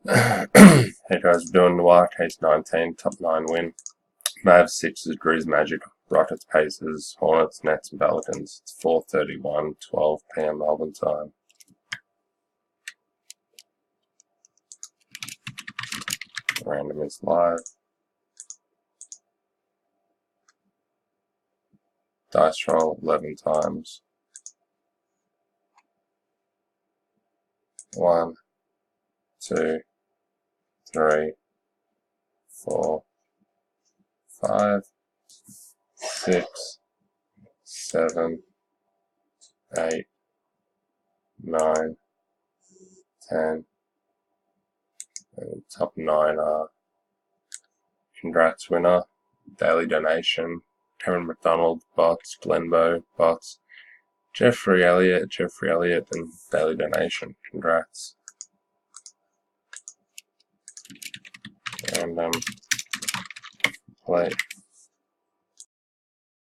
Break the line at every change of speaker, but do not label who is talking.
Hey guys, we're doing noir, case 19, top 9 win. Mavs 6s, Drew's Magic, Rockets Pacers, Hornets, Nets, and Pelicans. It's 4:31, 12 p.m. Melbourne time. Random is live. Dice roll 11 times. 1, 2, 3, 4, 5, 6, 7, 8, 9, 10. And top 9 are congrats winner, daily donation, Karen McDonald, bots, Glenbow, bots, Jeffrey Elliott, and daily donation. Congrats. And play.